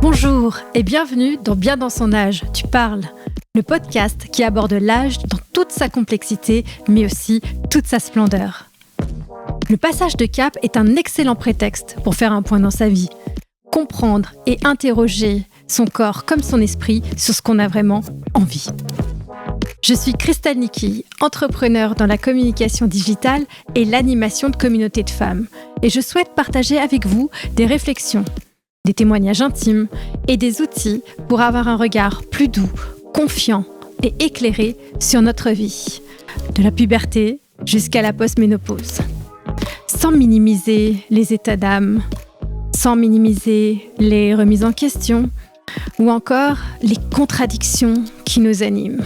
Bonjour et bienvenue dans Bien dans son âge, tu parles, le podcast qui aborde l'âge dans toute sa complexité, mais aussi toute sa splendeur. Le passage de cap est un excellent prétexte pour faire un point dans sa vie, comprendre et interroger son corps comme son esprit sur ce qu'on a vraiment envie. Je suis Christelle Nicky, entrepreneure dans la communication digitale et l'animation de communautés de femmes, et je souhaite partager avec vous des réflexions, des témoignages intimes et des outils pour avoir un regard plus doux, confiant et éclairé sur notre vie, de la puberté jusqu'à la post-ménopause. Sans minimiser les états d'âme, sans minimiser les remises en question ou encore les contradictions qui nous animent.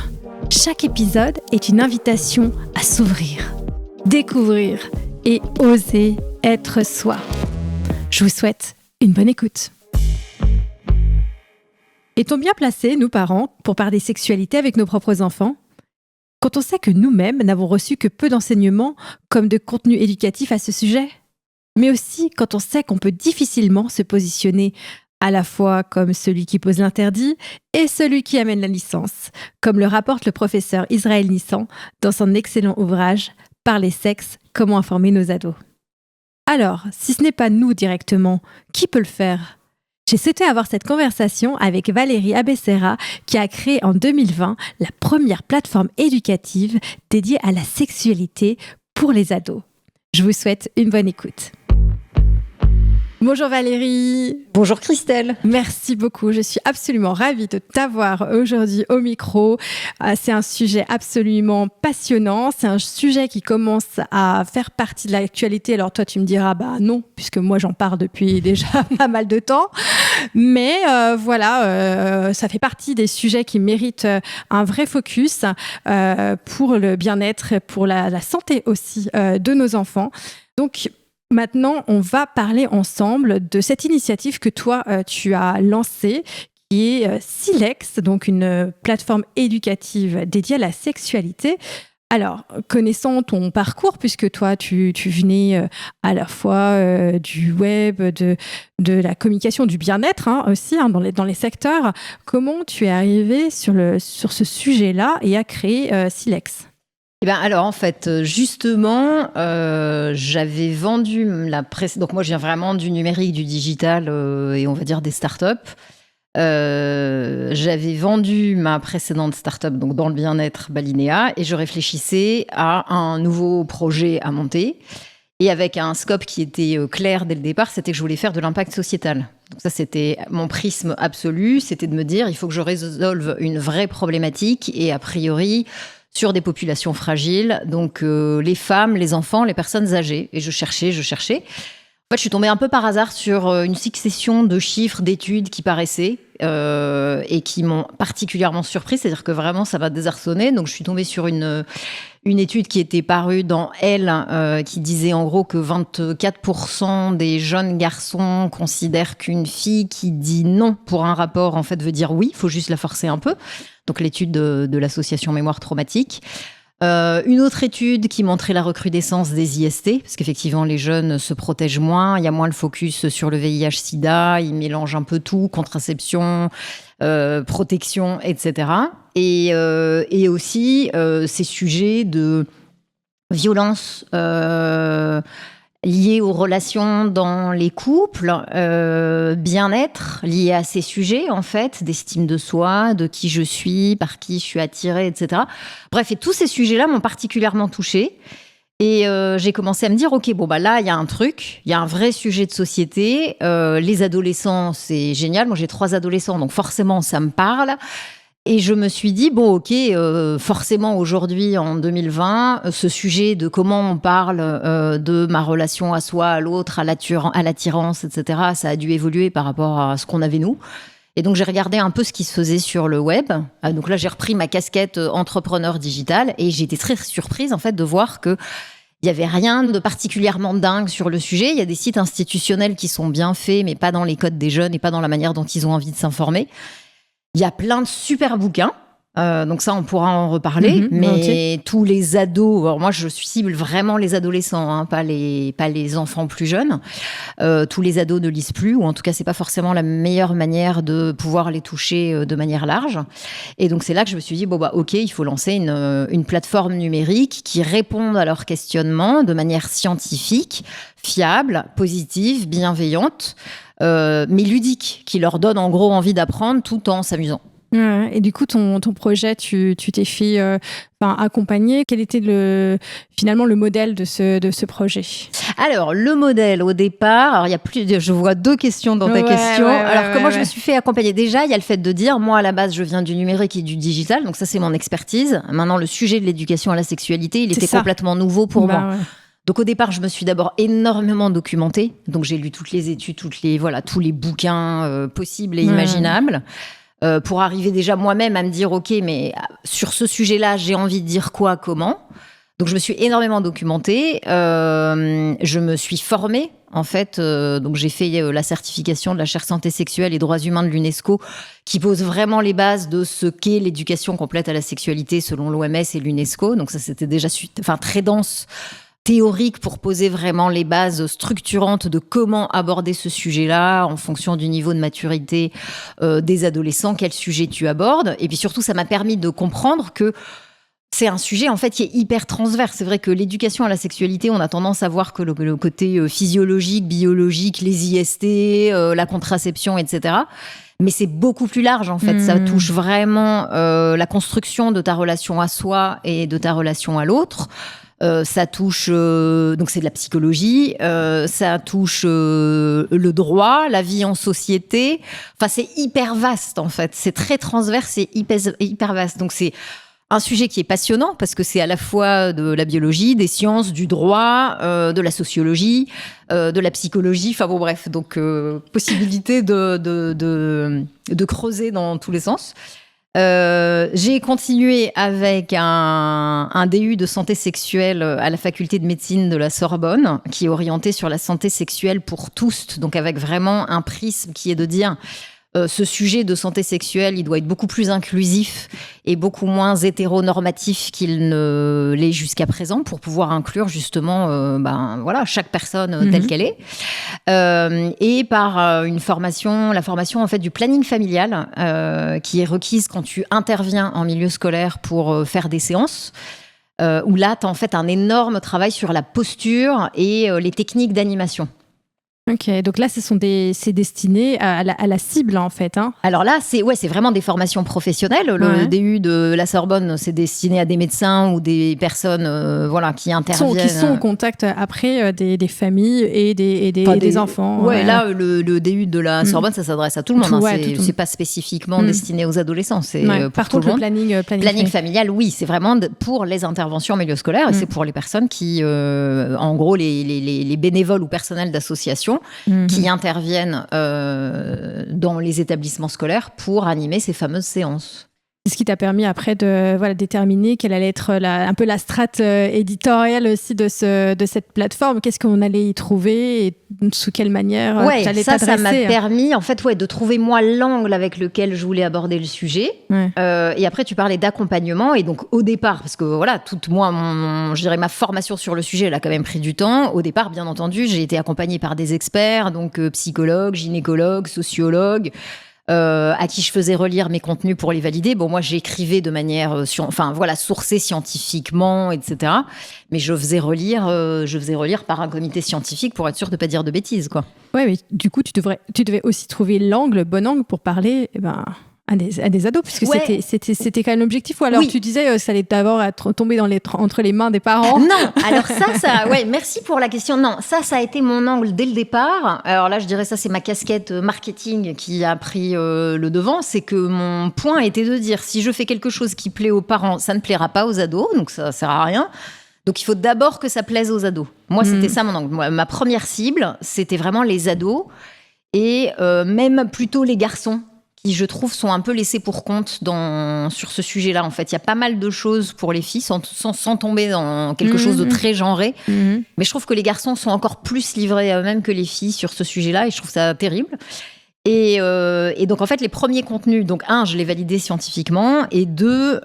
Chaque épisode est une invitation à s'ouvrir, découvrir et oser être soi. Je vous souhaite une bonne écoute. Est-on bien placés, nous parents, pour parler sexualité avec nos propres enfants ? Quand on sait que nous-mêmes n'avons reçu que peu d'enseignements comme de contenu éducatif à ce sujet ? Mais aussi quand on sait qu'on peut difficilement se positionner à la fois comme celui qui pose l'interdit et celui qui amène la licence, comme le rapporte le professeur Israël Nissan dans son excellent ouvrage « Parler sexe, comment informer nos ados ». Alors, si ce n'est pas nous directement, qui peut le faire ? J'ai souhaité avoir cette conversation avec Valérie Abessera qui a créé en 2020 la première plateforme éducative dédiée à la sexualité pour les ados. Je vous souhaite une bonne écoute. Bonjour Valérie. Bonjour Christelle. Merci beaucoup. Je suis absolument ravie de t'avoir aujourd'hui au micro. C'est un sujet absolument passionnant. C'est un sujet qui commence à faire partie de l'actualité. Alors toi, tu me diras, non, puisque moi j'en parle depuis déjà pas mal de temps. Mais ça fait partie des sujets qui méritent un vrai focus pour le bien-être, pour la santé aussi de nos enfants. Donc, maintenant, on va parler ensemble de cette initiative que toi, tu as lancée, qui est Silex, donc une plateforme éducative dédiée à la sexualité. Alors, connaissant ton parcours, puisque toi, tu venais à la fois du web, de la communication, du bien-être aussi, dans les secteurs, comment tu es arrivée sur ce sujet-là et à créer Silex ? Alors en fait, justement, j'avais vendu donc moi je viens vraiment du numérique, du digital et on va dire des startups. J'avais vendu ma précédente startup donc dans le bien-être Balinéa et je réfléchissais à un nouveau projet à monter et avec un scope qui était clair dès le départ, c'était que je voulais faire de l'impact sociétal. Donc ça, c'était mon prisme absolu, c'était de me dire il faut que je résolve une vraie problématique et a priori sur des populations fragiles, donc les femmes, les enfants, les personnes âgées. Et je cherchais. En fait, je suis tombée un peu par hasard sur une succession de chiffres, d'études qui paraissaient et qui m'ont particulièrement surpris. C'est-à-dire que vraiment, ça m'a désarçonnée. Donc, je suis tombée sur une étude qui était parue dans Elle, qui disait en gros que 24% des jeunes garçons considèrent qu'une fille qui dit non pour un rapport, en fait, veut dire oui. Il faut juste la forcer un peu. Donc, l'étude de l'association Mémoire Traumatique. Une autre étude qui montrait la recrudescence des IST, parce qu'effectivement, les jeunes se protègent moins, il y a moins le focus sur le VIH-Sida, ils mélangent un peu tout, contraception, protection, etc. Et aussi ces sujets de violence liées aux relations dans les couples, bien-être lié à ces sujets, en fait, d'estime de soi, de qui je suis, par qui je suis attirée, etc. Bref, et tous ces sujets-là m'ont particulièrement touchée. Et j'ai commencé à me dire, OK, là, il y a un truc, il y a un vrai sujet de société. Les adolescents, c'est génial. Moi, j'ai 3 adolescents, donc forcément, ça me parle. Et je me suis dit, OK, forcément aujourd'hui, en 2020, ce sujet de comment on parle de ma relation à soi, à l'autre, à l'attirance, etc., ça a dû évoluer par rapport à ce qu'on avait nous. Et donc, j'ai regardé un peu ce qui se faisait sur le web. Donc là, j'ai repris ma casquette entrepreneur digital et j'ai été très surprise, en fait, de voir que il n'y avait rien de particulièrement dingue sur le sujet. Il y a des sites institutionnels qui sont bien faits, mais pas dans les codes des jeunes et pas dans la manière dont ils ont envie de s'informer. Il y a plein de super bouquins Donc ça, on pourra en reparler. Mais tous les ados, alors moi, je cible vraiment les adolescents, hein, pas les enfants plus jeunes. Tous les ados ne lisent plus, ou en tout cas, c'est pas forcément la meilleure manière de pouvoir les toucher de manière large. Et donc, c'est là que je me suis dit, ok, il faut lancer une plateforme numérique qui réponde à leurs questionnements de manière scientifique, fiable, positive, bienveillante, mais ludique, qui leur donne en gros envie d'apprendre tout en s'amusant. Ouais, et du coup, ton projet, tu t'es fait accompagner. Quel était finalement le modèle de ce projet ? Alors, le modèle, au départ, alors je vois 2 questions dans ta question. Comment je me suis fait accompagner ? Déjà, il y a le fait de dire, moi, à la base, je viens du numérique et du digital, donc ça, c'est mon expertise. Maintenant, le sujet de l'éducation à la sexualité, il était complètement nouveau pour moi. Ouais. Donc au départ, je me suis d'abord énormément documentée. Donc j'ai lu toutes les études, tous les bouquins possibles et imaginables. Pour arriver déjà moi-même à me dire, ok, mais sur ce sujet-là, j'ai envie de dire quoi, comment. Donc je me suis énormément documentée. Je me suis formée, en fait. Donc j'ai fait la certification de la chaire santé sexuelle et droits humains de l'UNESCO, qui pose vraiment les bases de ce qu'est l'éducation complète à la sexualité selon l'OMS et l'UNESCO. Donc ça, c'était déjà très dense, théorique, pour poser vraiment les bases structurantes de comment aborder ce sujet-là en fonction du niveau de maturité des adolescents, quel sujet tu abordes. Et puis surtout, ça m'a permis de comprendre que c'est un sujet en fait qui est hyper transverse. C'est vrai que l'éducation à la sexualité, on a tendance à voir que le côté physiologique, biologique, les IST, la contraception, etc. Mais c'est beaucoup plus large en fait. Ça touche vraiment la construction de ta relation à soi et de ta relation à l'autre. Ça touche, donc c'est de la psychologie, ça touche le droit, la vie en société. Enfin, c'est hyper vaste en fait. C'est très transverse, c'est hyper vaste. Donc c'est un sujet qui est passionnant parce que c'est à la fois de la biologie, des sciences, du droit, de la sociologie, de la psychologie. Enfin bon, bref. Donc possibilité de creuser dans tous les sens. J'ai continué avec un DU de santé sexuelle à la faculté de médecine de la Sorbonne, qui est orienté sur la santé sexuelle pour tous, donc avec vraiment un prisme qui est de dire ce sujet de santé sexuelle, il doit être beaucoup plus inclusif et beaucoup moins hétéronormatif qu'il ne l'est jusqu'à présent, pour pouvoir inclure justement chaque personne telle qu'elle est. Et par la formation en fait du planning familial qui est requise quand tu interviens en milieu scolaire pour faire des séances. Où là, tu as en fait un énorme travail sur la posture et les techniques d'animation. Ok, donc là, c'est destiné à la cible, en fait. Hein. Alors là, c'est vraiment des formations professionnelles. Le DU de la Sorbonne, c'est destiné à des médecins ou des personnes qui interviennent. Qui sont en contact après des familles et des enfants. Ouais, là, le DU de la Sorbonne, ça s'adresse à tout le monde. C'est pas spécifiquement destiné aux adolescents. C'est pour par tout contre, le monde. Planning familial, oui, c'est vraiment pour les interventions en milieu scolaire. Et c'est pour les personnes qui, en gros, les bénévoles ou personnels d'associations qui interviennent dans les établissements scolaires pour animer ces fameuses séances. C'est ce qui t'a permis après de déterminer quelle allait être un peu la strate éditoriale aussi de cette plateforme. Qu'est-ce qu'on allait y trouver et sous quelle manière tu allais t'adresser. Ça m'a permis en fait de trouver moi l'angle avec lequel je voulais aborder le sujet. Ouais. Et après tu parlais d'accompagnement, et donc au départ, parce que toute ma formation sur le sujet, elle a quand même pris du temps. Au départ, bien entendu, j'ai été accompagnée par des experts, donc psychologues, gynécologues, sociologues, à qui je faisais relire mes contenus pour les valider. Bon, moi, j'écrivais de manière sourcée scientifiquement, etc. Mais je faisais relire par un comité scientifique pour être sûre de ne pas dire de bêtises, quoi. Ouais, mais du coup, tu devais aussi trouver le bon angle pour parler, à des ados, puisque c'était quand même l'objectif. Ou alors tu disais ça allait d'abord tomber entre les mains des parents. Non, alors merci pour la question. Non, ça a été mon angle dès le départ. Alors là, je dirais ça, c'est ma casquette marketing qui a pris le devant. C'est que mon point était de dire, si je fais quelque chose qui plaît aux parents, ça ne plaira pas aux ados, donc ça sert à rien. Donc il faut d'abord que ça plaise aux ados. Moi, c'était ça mon angle. Ma première cible, c'était vraiment les ados, et même plutôt les garçons, qui, je trouve, sont un peu laissés pour compte sur ce sujet-là. En fait, il y a pas mal de choses pour les filles, sans tomber dans quelque chose de très genré. Mais je trouve que les garçons sont encore plus livrés à eux-mêmes que les filles sur ce sujet-là, et je trouve ça terrible. Et donc, en fait, les premiers contenus, donc je l'ai validé scientifiquement, et deux,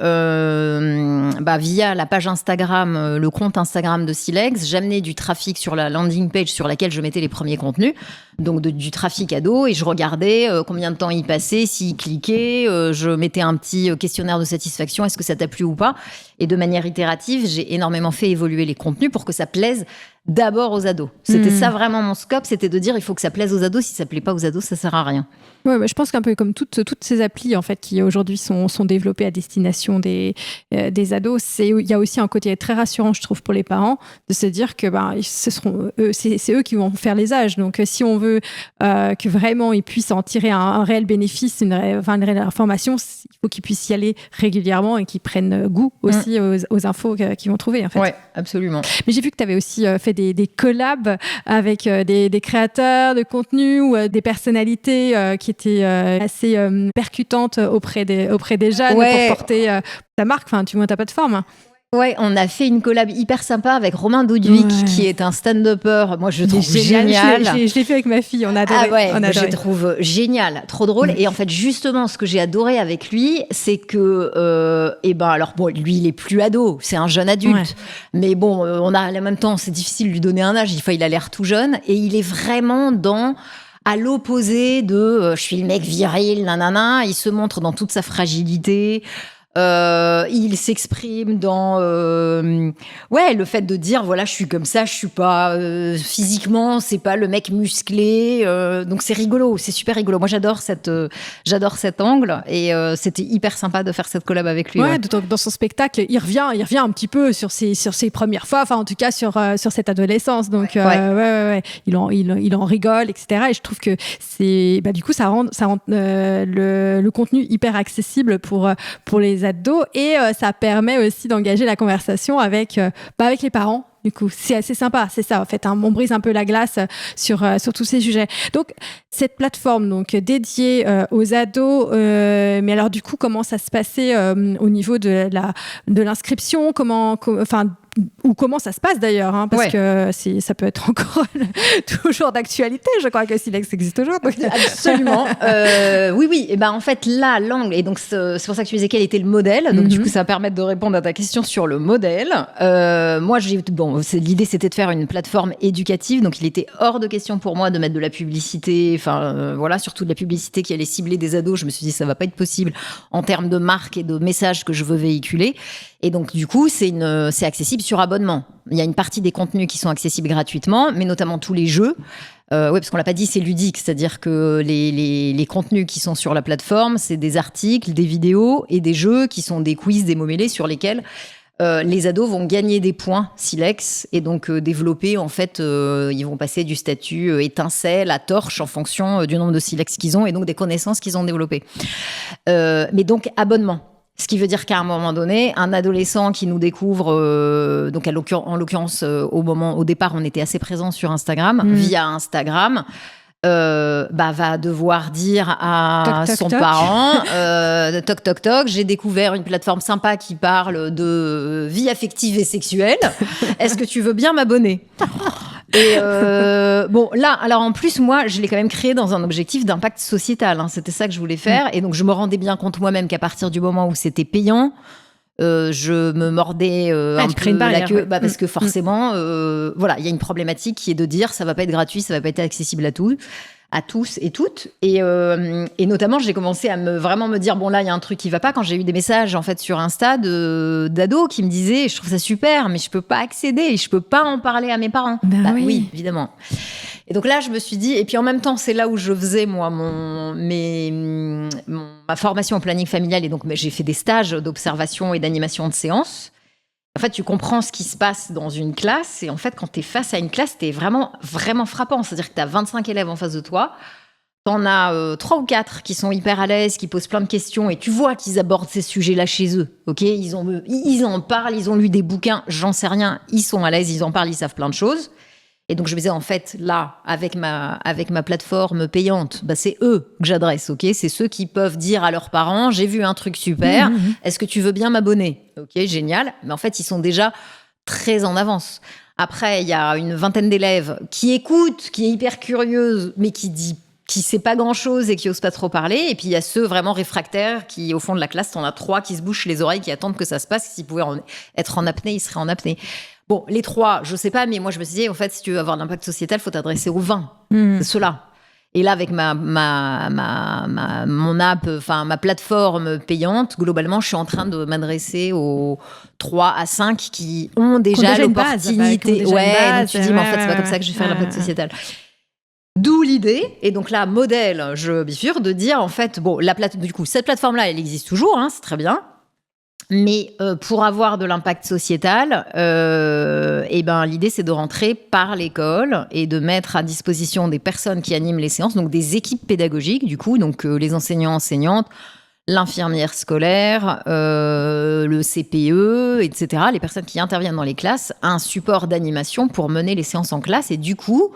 via la page Instagram, le compte Instagram de Silex, j'amenais du trafic sur la landing page sur laquelle je mettais les premiers contenus, donc du trafic ado, et je regardais combien de temps il passait, s'il cliquait, je mettais un petit questionnaire de satisfaction, est-ce que ça t'a plu ou pas, et de manière itérative, j'ai énormément fait évoluer les contenus pour que ça plaise d'abord aux ados. C'était ça vraiment mon scope, c'était de dire il faut que ça plaise aux ados, si ça plaît pas aux ados, ça sert à rien. Ouais, je pense qu'un peu comme toutes ces applis en fait qui aujourd'hui sont développées à destination des ados, il y a aussi un côté très rassurant, je trouve, pour les parents de se dire que c'est eux qui vont faire les âges. Donc si on veut que vraiment ils puissent en tirer un réel bénéfice, une réelle information, il faut qu'ils puissent y aller régulièrement et qu'ils prennent goût aussi aux infos qu'ils vont trouver en fait. Ouais, absolument. Mais j'ai vu que tu avais aussi fait des collabs avec des créateurs de contenu ou des personnalités qui étaient assez percutantes auprès des jeunes pour porter ta marque, enfin, tu vois, ta plateforme. Ouais, on a fait une collab hyper sympa avec Romain Doudouic, qui est un stand-upper. Moi, je trouve génial. Je l'ai fait avec ma fille, on a adoré. Ah ouais, je trouve génial, trop drôle. Et en fait, justement, ce que j'ai adoré avec lui, c'est que, lui, il est plus ado, c'est un jeune adulte. Ouais. Mais bon, on a en même temps, c'est difficile de lui donner un âge. Il a l'air tout jeune, et il est vraiment à l'opposé de je suis le mec viril, nanana. Il se montre dans toute sa fragilité. Il s'exprime dans le fait de dire voilà, je suis comme ça, je suis pas physiquement, c'est pas le mec musclé, donc c'est rigolo, c'est super rigolo. Moi j'adore cet angle, et c'était hyper sympa de faire cette collab avec lui. Ouais. Dans son spectacle, il revient un petit peu sur ses premières fois, enfin en tout cas sur cette adolescence. Donc il en rigole, etc. Et je trouve que c'est du coup ça rend le contenu hyper accessible pour les ados, et ça permet aussi d'engager la conversation avec les parents. Du coup, c'est assez sympa, c'est ça en fait. On brise un peu la glace sur tous ces sujets. Donc, cette plateforme donc dédiée aux ados, mais alors du coup, comment ça se passait au niveau de l'inscription, comment ça se passe d'ailleurs, hein, parce que ça peut être encore toujours d'actualité. Je crois que Silex existe toujours. Donc. Absolument. Oui. Et en fait, là, l'angle, et donc c'est pour ça que tu disais quel était le modèle. Donc du coup, ça va permettre de répondre à ta question sur le modèle. Moi, l'idée, c'était de faire une plateforme éducative. Donc il était hors de question pour moi de mettre de la publicité, surtout de la publicité qui allait cibler des ados. Je me suis dit, ça va pas être possible en termes de marque et de messages que je veux véhiculer. Et donc, du coup, c'est accessible sur abonnement. Il y a une partie des contenus qui sont accessibles gratuitement, mais notamment tous les jeux. Parce qu'on l'a pas dit, c'est ludique. C'est-à-dire que les contenus qui sont sur la plateforme, c'est des articles, des vidéos et des jeux qui sont des quiz, des mots mêlés sur lesquels les ados vont gagner des points Silex et donc développer, en fait, ils vont passer du statut étincelle à torche en fonction du nombre de Silex qu'ils ont et donc des connaissances qu'ils ont développées. Mais donc, abonnement. Ce qui veut dire qu'à un moment donné, un adolescent qui nous découvre, donc en l'occurrence, au départ, on était assez présent sur Instagram, via Instagram, va devoir dire à son parent, toc toc toc, j'ai découvert une plateforme sympa qui parle de vie affective et sexuelle. Est-ce que tu veux bien m'abonner ? Et là, alors en plus, moi, je l'ai quand même créé dans un objectif d'impact sociétal. Hein. C'était ça que je voulais faire. Et donc, je me rendais bien compte moi-même qu'à partir du moment où c'était payant, je me mordais un peu la queue. Parce que forcément, il y a une problématique qui est de dire ça va pas être gratuit, ça va pas être accessible à tous et toutes. Et notamment, j'ai commencé à vraiment me dire, bon là, il y a un truc qui va pas. Quand j'ai eu des messages, en fait, sur Insta d'ados qui me disaient, je trouve ça super, mais je peux pas accéder, je peux pas en parler à mes parents. Oui, évidemment. Et donc là, je me suis dit, et puis en même temps, c'est là où je faisais, moi, ma formation en planning familial. Et donc, j'ai fait des stages d'observation et d'animation de séances. En fait, tu comprends ce qui se passe dans une classe. Et en fait, quand tu es face à une classe, tu es vraiment, vraiment frappant. C'est-à-dire que tu as 25 élèves en face de toi. Tu en as 3 ou 4 qui sont hyper à l'aise, qui posent plein de questions. Et tu vois qu'ils abordent ces sujets-là chez eux. Okay, ils en parlent, ils ont lu des bouquins, j'en sais rien. Ils sont à l'aise, ils en parlent, ils savent plein de choses. Et donc, je me disais, en fait, là, avec ma plateforme payante, c'est eux que j'adresse, ok ? C'est ceux qui peuvent dire à leurs parents, j'ai vu un truc super, est-ce que tu veux bien m'abonner ? Ok, génial. Mais en fait, ils sont déjà très en avance. Après, il y a une vingtaine d'élèves qui écoutent, qui est hyper curieuse, mais qui qui sait pas grand-chose et qui ose pas trop parler. Et puis, il y a ceux vraiment réfractaires qui, au fond de la classe, t'en as 3 qui se bouchent les oreilles, qui attendent que ça se passe. S'ils pouvaient être en apnée, ils seraient en apnée. Bon, les 3, je sais pas, mais moi, je me suis dit, en fait, si tu veux avoir un impact sociétal, il faut t'adresser aux 20. C'est ceux-là. Et là, avec mon app, enfin ma plateforme payante, globalement, je suis en train de m'adresser aux 3 à 5 qui ont déjà l'opportunité. Donc tu dis, mais en fait, c'est pas comme ça que je vais faire l'impact sociétal. D'où l'idée, et donc là, modèle, je bifurque, de dire, en fait, bon, du coup, cette plateforme-là, elle existe toujours, c'est très bien. Mais pour avoir de l'impact sociétal, l'idée, c'est de rentrer par l'école et de mettre à disposition des personnes qui animent les séances, donc des équipes pédagogiques, du coup, donc les enseignants, enseignantes, l'infirmière scolaire, le CPE, etc., les personnes qui interviennent dans les classes, un support d'animation pour mener les séances en classe. Et du coup,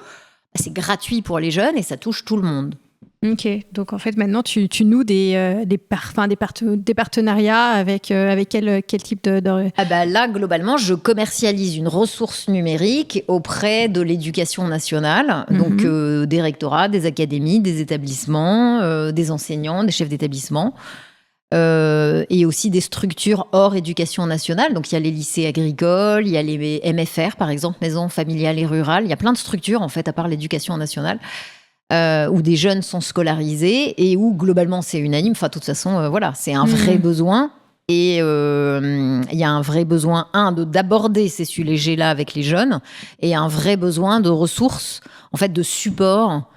c'est gratuit pour les jeunes et ça touche tout le monde. Ok, donc en fait maintenant tu noues des partenariats avec quel type de... Là, globalement, je commercialise une ressource numérique auprès de l'éducation nationale, donc des rectorats, des académies, des établissements, des enseignants, des chefs d'établissement, et aussi des structures hors éducation nationale. Donc il y a les lycées agricoles, il y a les MFR, par exemple, maisons familiales et rurales. Il y a plein de structures, en fait, à part l'éducation nationale, où des jeunes sont scolarisés et où globalement c'est unanime. Enfin, de toute façon, c'est un vrai besoin. Et il y a un vrai besoin, d'aborder ces sujets-là avec les jeunes, et un vrai besoin de ressources, en fait, de support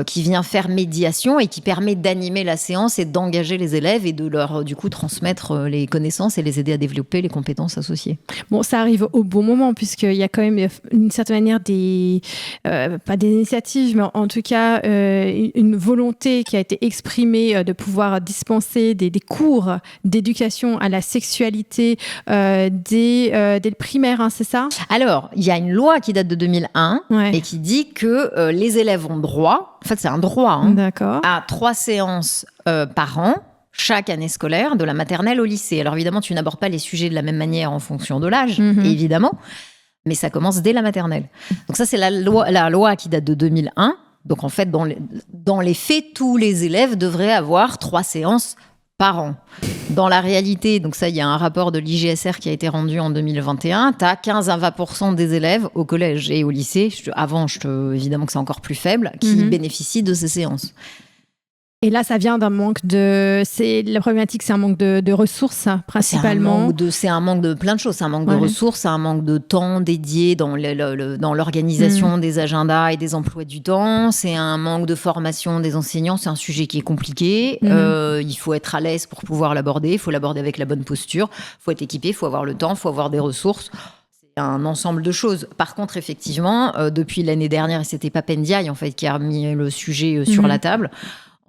qui vient faire médiation et qui permet d'animer la séance et d'engager les élèves et de leur, du coup, transmettre les connaissances et les aider à développer les compétences associées. Bon, ça arrive au bon moment, puisqu'il y a quand même, d'une certaine manière, pas des initiatives, mais en tout cas, une volonté qui a été exprimée de pouvoir dispenser des cours d'éducation à la sexualité dès le primaire, c'est ça ? Alors, il y a une loi qui date de 2001 et qui dit que les élèves ont droit, en fait c'est un droit, à 3 séances par an, chaque année scolaire, de la maternelle au lycée. Alors évidemment, tu n'abordes pas les sujets de la même manière en fonction de l'âge, évidemment, mais ça commence dès la maternelle. Donc ça, c'est la loi qui date de 2001. Donc en fait, dans les faits, tous les élèves devraient avoir 3 séances par an. Dans la réalité, donc ça, il y a un rapport de l'IGSR qui a été rendu en 2021, tu as 15 à 20% des élèves au collège et au lycée, évidemment que c'est encore plus faible, qui bénéficient de ces séances. Et là, ça vient d'un manque la problématique, c'est un manque de ressources, principalement. C'est un manque de plein de choses. C'est un manque de ressources, c'est un manque de temps dédié dans l'organisation des agendas et des emplois du temps. C'est un manque de formation des enseignants. C'est un sujet qui est compliqué. Il faut être à l'aise pour pouvoir l'aborder. Il faut l'aborder avec la bonne posture. Il faut être équipé, il faut avoir le temps, il faut avoir des ressources. C'est un ensemble de choses. Par contre, effectivement, depuis l'année dernière, et c'était Pape Ndiaye, en fait, qui a remis le sujet sur la table,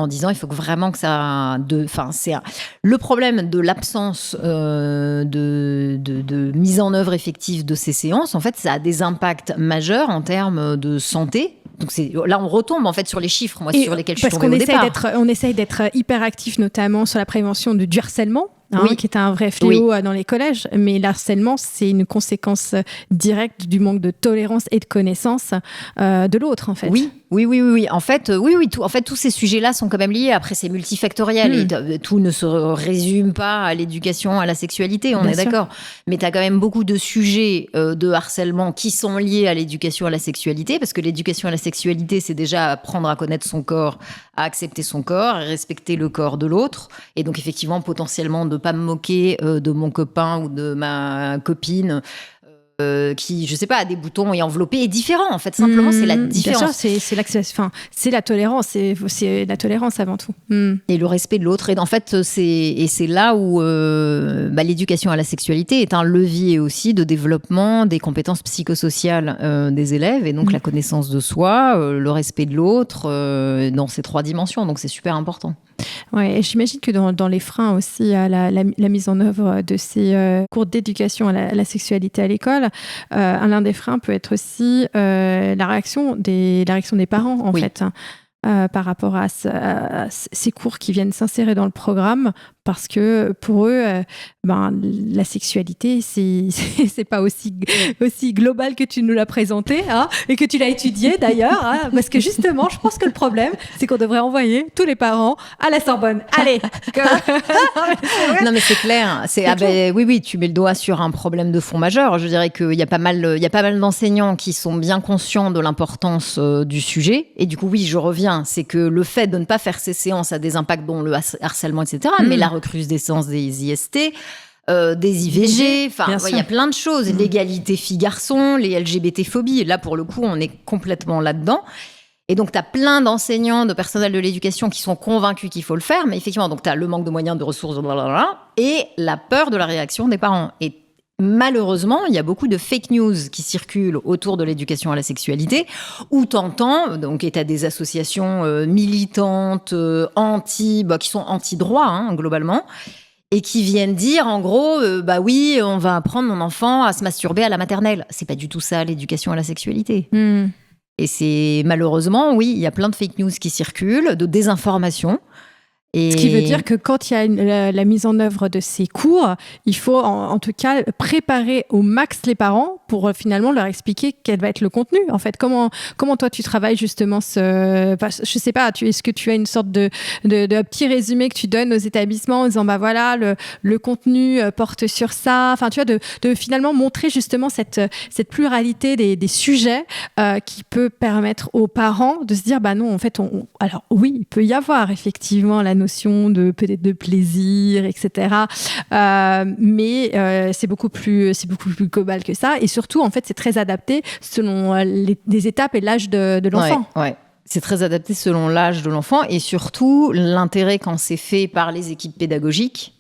en disant il faut que vraiment que ça... le problème de l'absence de mise en œuvre effective de ces séances, en fait, ça a des impacts majeurs en termes de santé. Donc là, on retombe en fait sur les chiffres sur lesquels je suis tombée au départ. On essaye d'être hyper actif, notamment sur la prévention du harcèlement. Qui est un vrai fléau dans les collèges. Mais l'harcèlement, c'est une conséquence directe du manque de tolérance et de connaissance de l'autre, en fait. Oui. En fait, tous ces sujets-là sont quand même liés. Après, c'est multifactoriel. Et tout ne se résume pas à l'éducation, à la sexualité, on est d'accord. Mais tu as quand même beaucoup de sujets de harcèlement qui sont liés à l'éducation, à la sexualité. Parce que l'éducation à la sexualité, c'est déjà apprendre à connaître son corps, à accepter son corps, à respecter le corps de l'autre. Et donc, effectivement, potentiellement, de pas me moquer de mon copain ou de ma copine qui, je sais pas, a des boutons et enveloppé est différent. En fait, simplement, c'est la différence. Bien sûr, c'est la tolérance. C'est la tolérance avant tout. Et le respect de l'autre. Et en fait, c'est là où l'éducation à la sexualité est un levier aussi de développement des compétences psychosociales des élèves. Et donc, la connaissance de soi, le respect de l'autre, dans ces 3 dimensions. Donc, c'est super important. Ouais, et j'imagine que dans les freins aussi à la mise en œuvre de ces cours d'éducation à la sexualité à l'école, l'un des freins peut être aussi la réaction des parents, en fait. Par rapport à ces cours qui viennent s'insérer dans le programme parce que pour eux, la sexualité, c'est pas aussi global que tu nous l'as présenté, hein, et que tu l'as étudié d'ailleurs, hein, parce que justement, je pense que le problème, c'est qu'on devrait envoyer tous les parents à la Sorbonne. Allez. Non mais c'est clair. Oui, tu mets le doigt sur un problème de fond majeur. Je dirais qu'il y a pas mal d'enseignants qui sont bien conscients de l'importance du sujet. Et du coup, oui, je reviens. C'est que le fait de ne pas faire ces séances a des impacts, dont le harcèlement, etc. Mais la recrudescence des IST, des IVG, enfin, il y a plein de choses. L'égalité filles-garçons, les LGBT-phobies. Là, pour le coup, on est complètement là-dedans. Et donc, tu as plein d'enseignants, de personnel de l'éducation qui sont convaincus qu'il faut le faire. Mais effectivement, donc tu as le manque de moyens, de ressources, et la peur de la réaction des parents. Et malheureusement, il y a beaucoup de fake news qui circulent autour de l'éducation à la sexualité, où t'entends, donc, et t'as des associations militantes, qui sont anti-droit, hein, globalement, et qui viennent dire, en gros, oui, on va apprendre mon enfant à se masturber à la maternelle. C'est pas du tout ça, l'éducation à la sexualité. Et c'est malheureusement, oui, il y a plein de fake news qui circulent, de désinformation. Ce qui veut dire que quand il y a la mise en œuvre de ces cours, il faut en tout cas préparer au max les parents pour finalement leur expliquer quel va être le contenu. En fait, comment toi tu travailles justement je sais pas, est-ce que tu as une sorte de petit résumé que tu donnes aux établissements en disant voilà, le contenu porte sur ça. Enfin, tu vois, de finalement montrer justement cette pluralité des sujets qui peut permettre aux parents de se dire non, en fait, alors oui, il peut y avoir effectivement la notion peut-être de plaisir, etc. Mais c'est beaucoup plus global que ça. Et surtout, en fait, c'est très adapté selon les étapes et l'âge de l'enfant. Ouais. C'est très adapté selon l'âge de l'enfant et surtout l'intérêt quand c'est fait par les équipes pédagogiques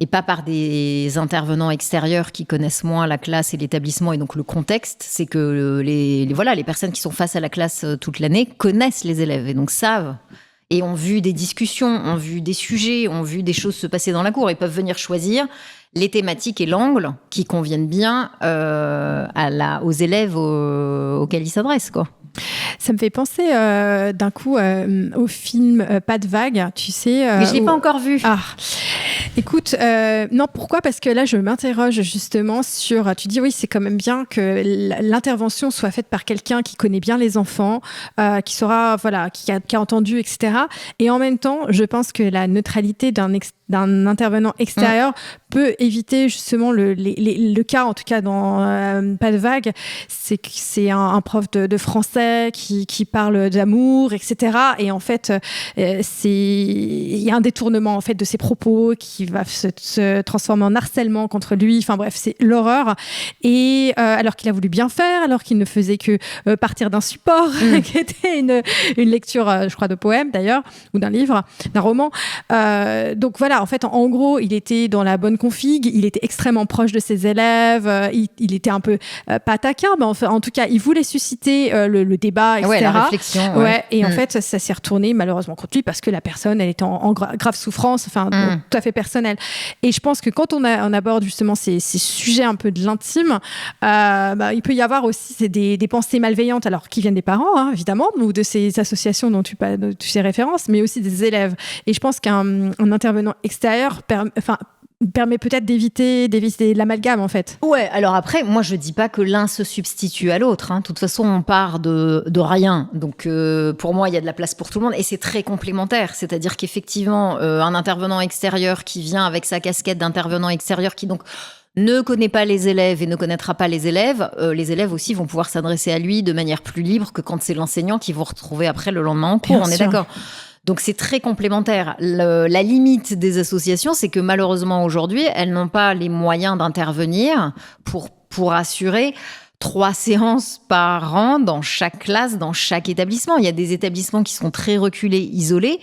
et pas par des intervenants extérieurs qui connaissent moins la classe et l'établissement et donc le contexte. C'est que les personnes qui sont face à la classe toute l'année connaissent les élèves et donc savent et ont vu des discussions, ont vu des sujets, ont vu des choses se passer dans la cour et peuvent venir choisir les thématiques et l'angle qui conviennent bien aux élèves auxquels ils s'adressent, quoi. Ça me fait penser d'un coup au film Pas de vague, tu sais. Mais je ne l'ai pas encore vu. Ah. Écoute, non, pourquoi ? Parce que là, je m'interroge justement sur... Tu dis oui, c'est quand même bien que l'intervention soit faite par quelqu'un qui connaît bien les enfants, qui saura, qui a entendu, etc. Et en même temps, je pense que la neutralité d'un intervenant extérieur peut éviter justement le cas, en tout cas dans Pas de vague, c'est que c'est un prof de français qui parle d'amour, etc. Et en fait, il y a un détournement en fait de ses propos qui va se transformer en harcèlement contre lui. Enfin bref, c'est l'horreur. Et alors qu'il a voulu bien faire, alors qu'il ne faisait que partir d'un support qui était une lecture, je crois, de poème d'ailleurs, ou d'un livre, d'un roman. Donc voilà, en fait, en gros, il était dans la bonne config, il était extrêmement proche de ses élèves, il était un peu pas taquin, mais en tout cas, il voulait susciter le débat, etc. Ouais, la réflexion. Ouais. Et en fait, ça s'est retourné malheureusement contre lui parce que la personne, elle était en grave souffrance, tout à fait personnelle. Et je pense que quand on aborde justement ces sujets un peu de l'intime, il peut y avoir aussi des pensées malveillantes, alors qui viennent des parents, hein, évidemment, ou de ces associations dont tu fais référence, mais aussi des élèves. Et je pense qu'un intervenant extérieur permet peut-être d'éviter l'amalgame, en fait. Ouais, alors après, moi, je dis pas que l'un se substitue à l'autre. Hein. De toute façon, on part de rien. Donc, pour moi, il y a de la place pour tout le monde et c'est très complémentaire. C'est-à-dire qu'effectivement, un intervenant extérieur qui vient avec sa casquette d'intervenant extérieur qui, donc, ne connaît pas les élèves et ne connaîtra pas les élèves aussi vont pouvoir s'adresser à lui de manière plus libre que quand c'est l'enseignant qu'ils vont retrouver après le lendemain en cours. Bien sûr. Est d'accord ? Donc, c'est très complémentaire. La limite des associations, c'est que malheureusement, aujourd'hui, elles n'ont pas les moyens d'intervenir pour assurer 3 séances par an dans chaque classe, dans chaque établissement. Il y a des établissements qui sont très reculés, isolés.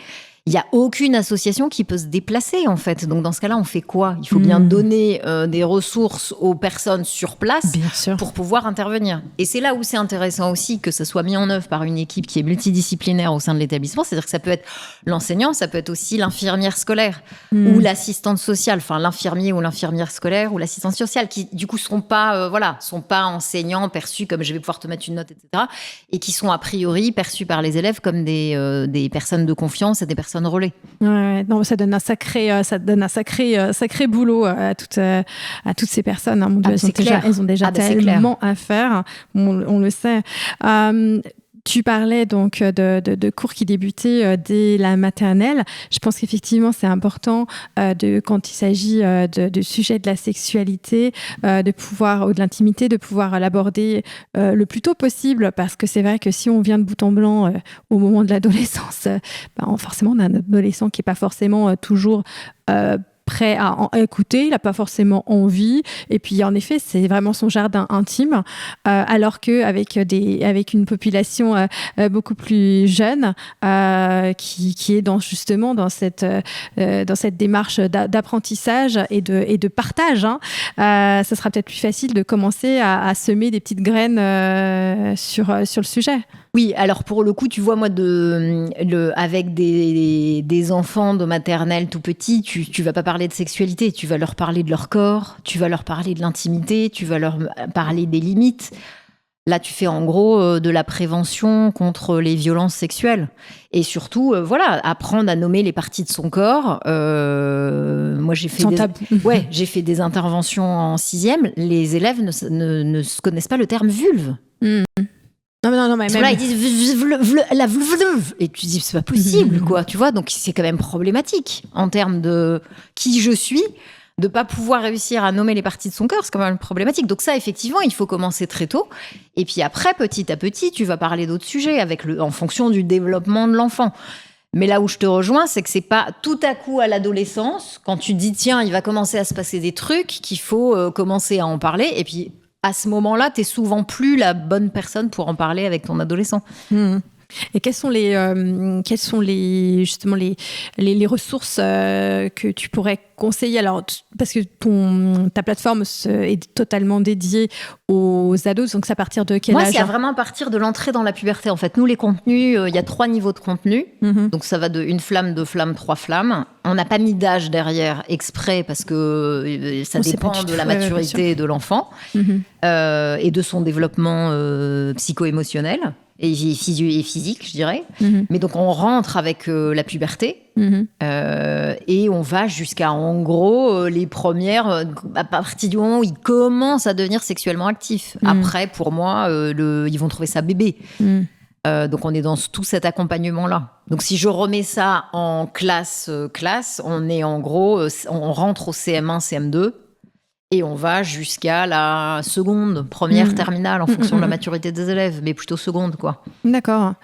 Il n'y a aucune association qui peut se déplacer, en fait. Donc, dans ce cas-là, on fait quoi ? Il faut bien donner des ressources aux personnes sur place pour pouvoir intervenir. Et c'est là où c'est intéressant aussi que ça soit mis en œuvre par une équipe qui est multidisciplinaire au sein de l'établissement. C'est-à-dire que ça peut être l'enseignant, ça peut être aussi l'infirmière scolaire ou l'assistante sociale, enfin l'infirmier ou l'infirmière scolaire ou l'assistante sociale qui, du coup, sont pas enseignants perçus comme je vais pouvoir te mettre une note, etc. Et qui sont a priori perçus par les élèves comme des personnes de confiance et des personnes personne relais. Ouais, non, ça donne un sacré boulot à toutes ces personnes. Hein. Mon Dieu, elles ont déjà tellement à faire. On le sait. Tu parlais donc de cours qui débutaient dès la maternelle. Je pense qu'effectivement, c'est important quand il s'agit de sujet de la sexualité, de pouvoir, ou de l'intimité, de pouvoir l'aborder le plus tôt possible, parce que c'est vrai que si on vient de bout en blanc au moment de l'adolescence, forcément, on a un adolescent qui n'est pas forcément toujours prêt à écouter, il n'a pas forcément envie, et puis en effet c'est vraiment son jardin intime, alors qu'avec une population beaucoup plus jeune qui est dans cette démarche d'apprentissage et de partage, ça sera peut-être plus facile de commencer à semer des petites graines sur le sujet. Oui, alors pour le coup, tu vois, moi, avec des enfants de maternelle tout petits, tu vas pas parler de sexualité, tu vas leur parler de leur corps, tu vas leur parler de l'intimité, tu vas leur parler des limites. Là, tu fais en gros de la prévention contre les violences sexuelles. Et surtout, apprendre à nommer les parties de son corps. Moi, j'ai fait des interventions en 6e. Les élèves ne connaissent pas le terme vulve. Non, mais là, ils disent la vulve. Et tu dis, c'est pas possible, quoi. Tu vois, donc c'est quand même problématique en termes de qui je suis. De pas pouvoir réussir à nommer les parties de son corps, c'est quand même problématique. Donc ça, effectivement, il faut commencer très tôt. Et puis après, petit à petit, tu vas parler d'autres sujets en fonction du développement de l'enfant. Mais là où je te rejoins, c'est que c'est pas tout à coup à l'adolescence, quand tu te dis, tiens, il va commencer à se passer des trucs, qu'il faut commencer à en parler. Et puis, à ce moment-là, t'es souvent plus la bonne personne pour en parler avec ton adolescent. Et quelles sont les ressources que tu pourrais conseiller? Alors, parce que ta plateforme est totalement dédiée aux ados, donc c'est à partir de quel âge? Moi, c'est vraiment à partir de l'entrée dans la puberté. En fait, nous, les contenus, il y a 3 niveaux de contenu. Donc, ça va de 1 flamme, 2 flammes, 3 flammes. On n'a pas mis d'âge derrière exprès parce que ça dépend de la maturité de l'enfant et de son développement psycho-émotionnel. Et physique, je dirais. Mais donc, on rentre avec la puberté et on va jusqu'à, en gros, les premières, à partir du moment où ils commencent à devenir sexuellement actifs. Après, pour moi, ils vont trouver ça bébé. Donc, on est dans tout cet accompagnement-là. Donc, si je remets ça en classe, on est en gros, on rentre au CM1, CM2. Et on va jusqu'à la première terminale, en fonction de la maturité des élèves, mais plutôt seconde, quoi. D'accord.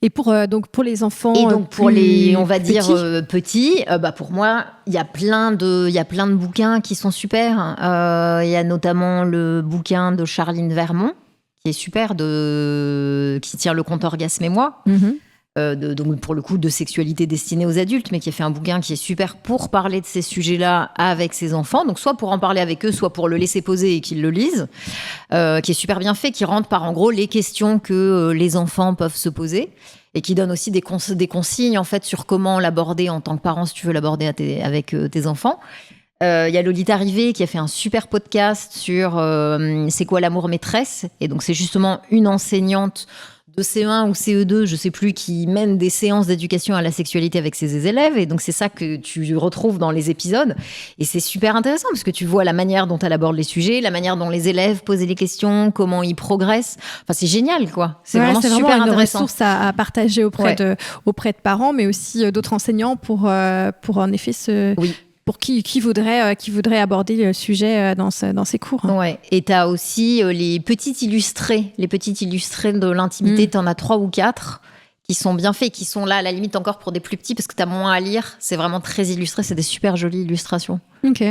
Et pour les enfants et donc pour les, on va dire petits, pour moi, il y a plein de bouquins qui sont super. Il y a notamment le bouquin de Charline Vermont, qui est super, qui tient le compte Orgasme et moi. Donc pour le coup de sexualité destinée aux adultes, mais qui a fait un bouquin qui est super pour parler de ces sujets-là avec ses enfants, donc soit pour en parler avec eux, soit pour le laisser poser et qu'ils le lisent, qui est super bien fait, qui rentre par en gros les questions que les enfants peuvent se poser et qui donne aussi des consignes en fait sur comment l'aborder en tant que parent si tu veux l'aborder avec tes enfants. Il y a Lolita Rivet qui a fait un super podcast sur c'est quoi l'amour maîtresse, et donc c'est justement une enseignante de CE1 ou CE2, je sais plus, qui mène des séances d'éducation à la sexualité avec ses élèves. Et donc, c'est ça que tu retrouves dans les épisodes. Et c'est super intéressant parce que tu vois la manière dont elle aborde les sujets, la manière dont les élèves posent les questions, comment ils progressent. Enfin, c'est génial, quoi. C'est vraiment super intéressant. Une ressource à partager auprès de parents, mais aussi d'autres enseignants pour en effet pour qui voudrait aborder le sujet dans ses cours. Ouais. Et tu as aussi les petits illustrés de l'intimité. Tu en as 3 ou 4 qui sont bien faits, qui sont là à la limite encore pour des plus petits parce que tu as moins à lire. C'est vraiment très illustré, c'est des super jolies illustrations. Ok.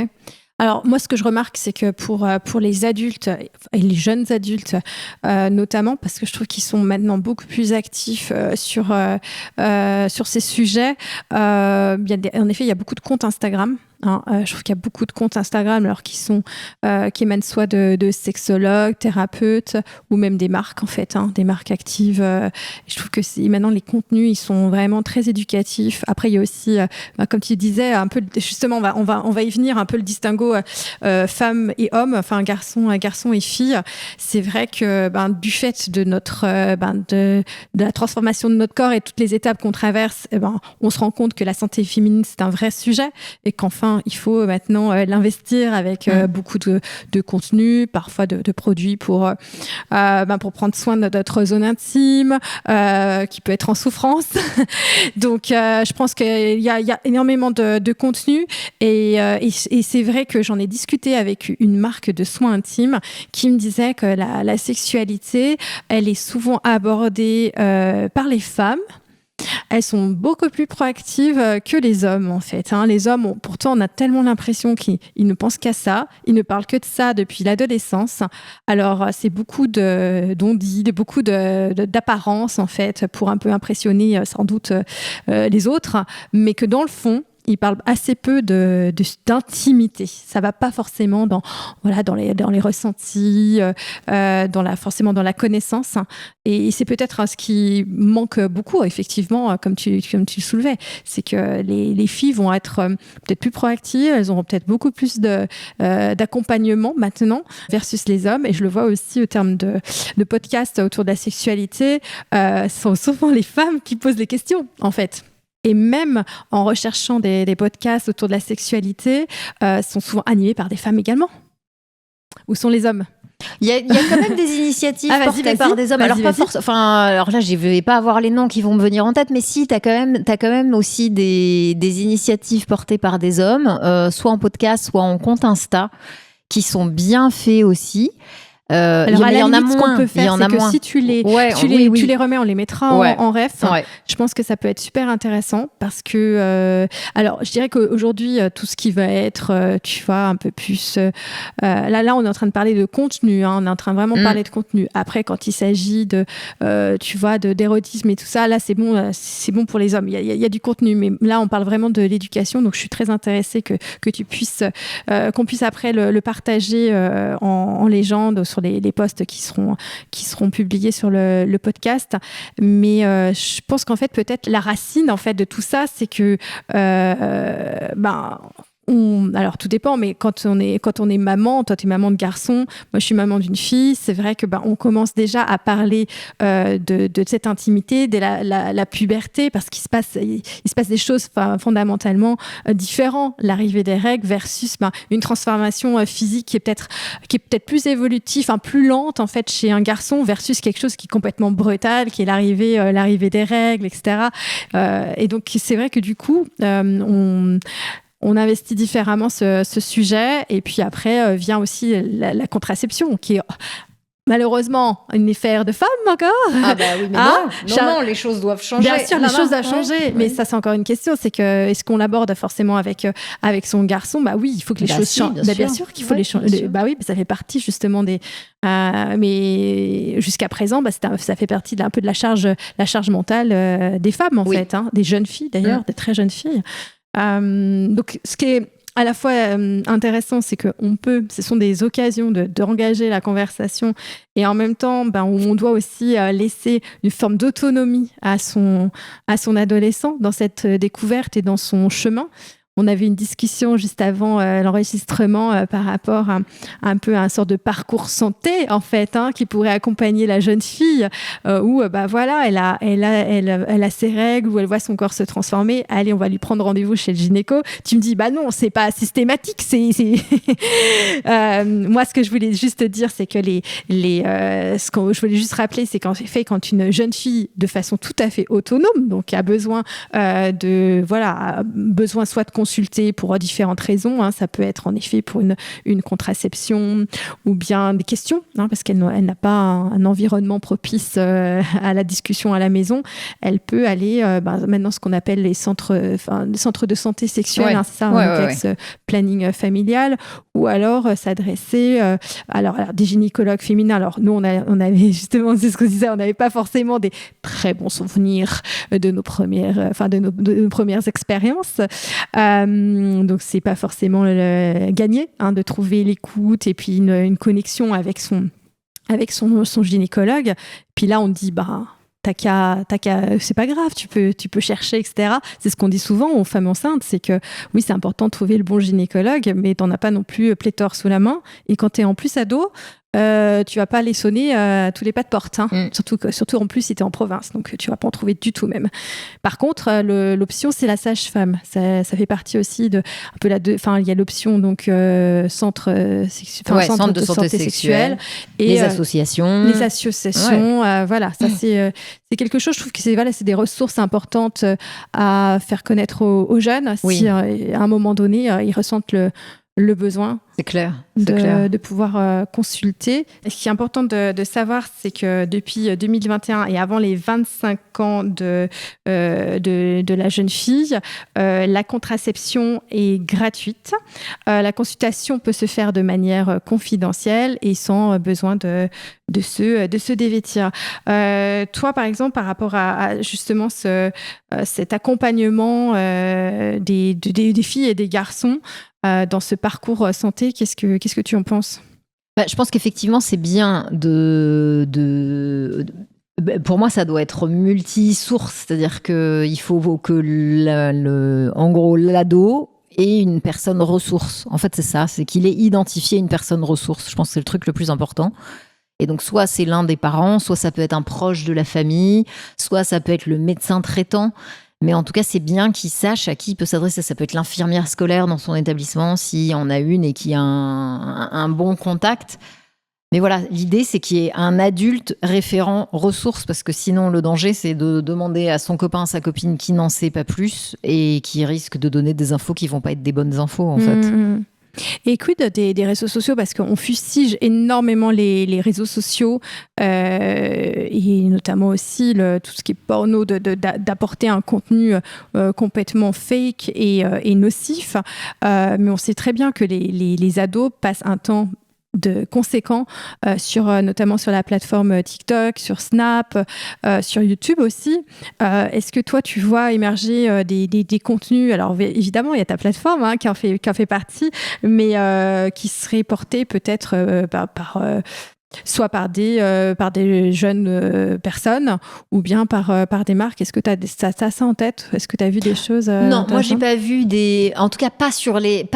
Alors moi, ce que je remarque, c'est que pour les adultes et les jeunes adultes, notamment, parce que je trouve qu'ils sont maintenant beaucoup plus actifs sur ces sujets, en effet, il y a beaucoup de comptes Instagram. Je trouve qu'il y a beaucoup de comptes Instagram alors qui émanent soit de sexologues, thérapeutes ou même des marques en fait, des marques actives. Je trouve que maintenant les contenus ils sont vraiment très éducatifs. Après il y a aussi, comme tu disais, un peu justement on va y venir un peu le distinguo femmes et hommes, enfin garçons et filles. C'est vrai que du fait de notre de la transformation de notre corps et toutes les étapes qu'on traverse, on se rend compte que la santé féminine c'est un vrai sujet et qu'enfin il faut maintenant l'investir avec beaucoup de contenu, parfois de produits pour prendre soin de notre zone intime qui peut être en souffrance. Donc je pense qu'il y a énormément de contenu et c'est vrai que j'en ai discuté avec une marque de soins intimes qui me disait que la sexualité elle est souvent abordée par les femmes. Elles sont beaucoup plus proactives que les hommes, en fait. Les hommes, pourtant, on a tellement l'impression qu'ils ne pensent qu'à ça. Ils ne parlent que de ça depuis l'adolescence. Alors, c'est beaucoup d'on-dit, beaucoup d'apparence, en fait, pour un peu impressionner sans doute les autres. Mais que dans le fond, il parle assez peu d'intimité. Ça va pas forcément dans les ressentis, forcément dans la connaissance. Et c'est peut-être ce qui manque beaucoup, effectivement, comme tu le soulevais. C'est que les filles vont être peut-être plus proactives, elles auront peut-être beaucoup plus d'accompagnement maintenant versus les hommes. Et je le vois aussi au terme de podcasts autour de la sexualité. Sont souvent les femmes qui posent les questions, en fait. Et même en recherchant des podcasts autour de la sexualité, sont souvent animés par des femmes également. Où sont les hommes ? Il y a quand même des initiatives portées par des hommes. Alors là, je ne vais pas avoir les noms qui vont me venir en tête, mais si, tu as quand même aussi des initiatives portées par des hommes, soit en podcast, soit en compte Insta, qui sont bien faits aussi. Alors, il y en a moins. Ce qu'on peut faire, c'est que si tu les remets, on les mettra en ref. Ouais. Je pense que ça peut être super intéressant parce que, alors, je dirais qu'aujourd'hui, tout ce qui va être, tu vois, un peu plus. Là, on est en train de parler de contenu. On est en train de vraiment parler de contenu. Après, quand il s'agit tu vois, d'érotisme et tout ça, là, c'est bon pour les hommes. Il y a du contenu, mais là, on parle vraiment de l'éducation. Donc, je suis très intéressée que tu puisses, qu'on puisse après le partager en légende sur les posts qui seront publiés sur le podcast. Mais je pense qu'en fait, peut-être la racine en fait de tout ça, c'est que alors tout dépend, mais quand on est maman, toi t'es maman de garçon, moi je suis maman d'une fille, c'est vrai que on commence déjà à parler de cette intimité dès la puberté, parce qu'il se passe des choses fondamentalement différentes. L'arrivée des règles versus une transformation physique qui est peut-être plus évolutive, plus lente en fait chez un garçon versus quelque chose qui est complètement brutal, qui est l'arrivée des règles, etc. Et donc c'est vrai que du coup on investit différemment ce sujet. Et puis après, vient aussi la contraception, qui est malheureusement une affaire de femmes encore. Ah bah oui, mais non, les choses doivent changer. Bien sûr, les choses doivent changer. Mais ça, c'est encore une question. C'est que, est-ce qu'on l'aborde forcément avec son garçon ? Bah oui, il faut que les choses changent. Bien sûr qu'il faut les changer. Bah oui, ça fait partie justement des... mais jusqu'à présent, ça fait partie un peu de la charge mentale des femmes, en fait. Des jeunes filles, d'ailleurs, des très jeunes filles. Donc, ce qui est à la fois intéressant, c'est que ce sont des occasions d'engager la conversation et en même temps, on doit aussi laisser une forme d'autonomie à son adolescent dans cette découverte et dans son chemin. On avait une discussion juste avant l'enregistrement par rapport à un peu à un sort de parcours santé en fait, qui pourrait accompagner la jeune fille où elle a ses règles, où elle voit son corps se transformer. Allez, on va lui prendre rendez-vous chez le gynéco. Tu me dis non, c'est pas systématique. Moi, ce que je voulais juste te dire, c'est que ce que je voulais juste rappeler, c'est qu'en fait, quand une jeune fille de façon tout à fait autonome, donc a besoin besoin soit de consulter pour différentes raisons. Ça peut être en effet pour une contraception ou bien des questions, parce qu'elle n'a pas un environnement propice à la discussion à la maison. Elle peut aller maintenant ce qu'on appelle les centres de santé sexuelle, c'est ça, planning familial, ou alors s'adresser alors des gynécologues féminins. Alors nous on avait justement, c'est ce qu'on disait, on n'avait pas forcément des très bons souvenirs de nos premières expériences. Donc c'est pas forcément gagné de trouver l'écoute et puis une connexion avec son gynécologue. Puis là on dit t'as qu'à, c'est pas grave, tu peux chercher, etc. C'est ce qu'on dit souvent aux femmes enceintes, c'est que oui, c'est important de trouver le bon gynécologue, mais t'en as pas non plus pléthore sous la main. Et quand t'es en plus ado, tu vas pas aller sonner tous les pas de porte, surtout en plus si t'es en province, donc tu vas pas en trouver du tout même. Par contre, l'option c'est la sage-femme. Ça fait partie aussi de un peu il y a l'option donc centre de santé sexuelle et les associations. Voilà, ça c'est quelque chose. Je trouve que c'est des ressources importantes à faire connaître aux jeunes. Si à un moment donné ils ressentent le besoin. C'est clair. De pouvoir consulter. Et ce qui est important de savoir, c'est que depuis 2021 et avant les 25 ans de la jeune fille, la contraception est gratuite. La consultation peut se faire de manière confidentielle et sans besoin de se dévêtir. Toi, par exemple, par rapport à justement cet accompagnement des filles et des garçons dans ce parcours santé, qu'est-ce que tu en penses ? Je pense qu'effectivement, c'est bien pour moi, ça doit être multi-source, c'est-à-dire qu'il faut que en gros, l'ado ait une personne ressource. En fait, c'est ça, c'est qu'il ait identifié une personne ressource. Je pense que c'est le truc le plus important. Et donc, soit c'est l'un des parents, soit ça peut être un proche de la famille, soit ça peut être le médecin traitant. Mais en tout cas, c'est bien qu'il sache à qui il peut s'adresser. Ça peut être l'infirmière scolaire dans son établissement, s'il y en a une et qui a un bon contact. Mais voilà, l'idée, c'est qu'il y ait un adulte référent ressources, parce que sinon, le danger, c'est de demander à son copain, à sa copine qui n'en sait pas plus et qui risque de donner des infos qui ne vont pas être des bonnes infos, en fait. Et quid des réseaux sociaux, parce qu'on fustige énormément les réseaux sociaux et notamment aussi tout ce qui est porno, d'apporter un contenu complètement fake et nocif. Mais on sait très bien que les ados passent un temps conséquent notamment sur la plateforme TikTok, sur Snap, sur YouTube aussi. Est-ce que toi, tu vois émerger des contenus, alors évidemment, il y a ta plateforme qui en fait partie, mais qui serait portée peut-être soit par des jeunes personnes ou bien par des marques. Est-ce que tu as ça en tête ? Est-ce que tu as vu des choses Non, moi, j'ai pas vu en tout cas, pas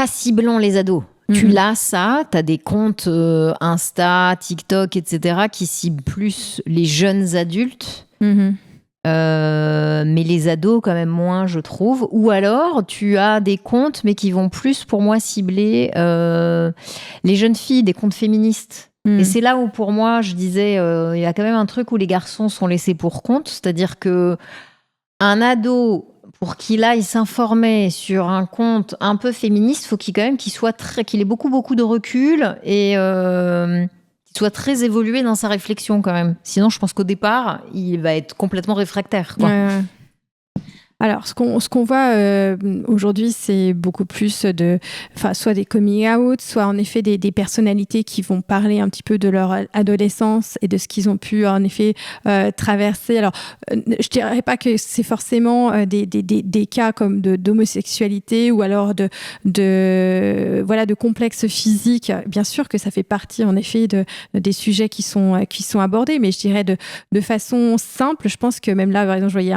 ciblant les ados. Tu l'as, ça, tu as des comptes Insta, TikTok, etc. qui ciblent plus les jeunes adultes, mais les ados quand même moins, je trouve. Ou alors, tu as des comptes, mais qui vont plus, pour moi, cibler les jeunes filles, des comptes féministes. Et c'est là où, pour moi, je disais, il y a quand même un truc où les garçons sont laissés pour compte, c'est-à-dire que un ado, pour qu'il aille s'informer sur un compte un peu féministe, faut qu'il ait beaucoup de recul et qu'il soit très évolué dans sa réflexion quand même. Sinon, je pense qu'au départ, il va être complètement réfractaire, quoi. Ouais. Alors, ce qu'on voit aujourd'hui, c'est beaucoup plus soit des coming out, soit en effet des personnalités qui vont parler un petit peu de leur adolescence et de ce qu'ils ont pu en effet traverser. Alors, je dirais pas que c'est forcément des cas comme d'homosexualité ou alors de complexes physiques. Bien sûr que ça fait partie en effet des sujets qui sont abordés, mais je dirais de façon simple. Je pense que même là, par exemple, je voyais